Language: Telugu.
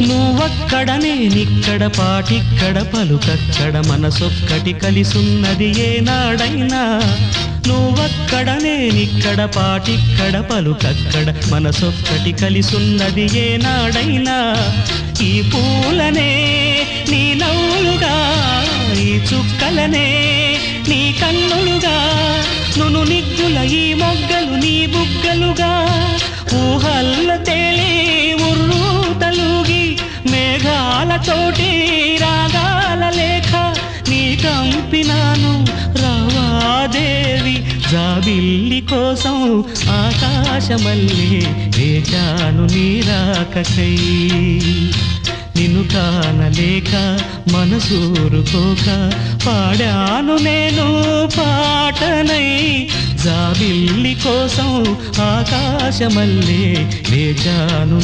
నువ్వక్కడ నేనిక్కడ పాటిక్కడ పలుకక్కడ మనసొక్కటి కలిసున్నది ఏనాడైనా నువ్వక్కడ నేనిక్కడ పాటిక్కడ పలుకక్కడ మనసొక్కటి కలిసున్నది ఏనాడైనా ఈ పూలనే నీ నవ్వులుగా ఈ చుక్కలనే నీ కన్నులుగా నును నిగ్గుల ఈ మొగ్గలు నీ బుగ్గలుగా ఊహల్ల తేలే ఉర్రు తలుగి మేఘాలతోటి రాగాల లేఖ నీ కంపినాను రావాదేవి జాబిల్లి కోసం ఆకాశమల్లే వేచాను నీ రాకకై నిన్ను కానలేక మనసూరుకోక పాడాను నేను పాటనై జాబిల్లి కోసం ఆకాశమల్లే వేచాను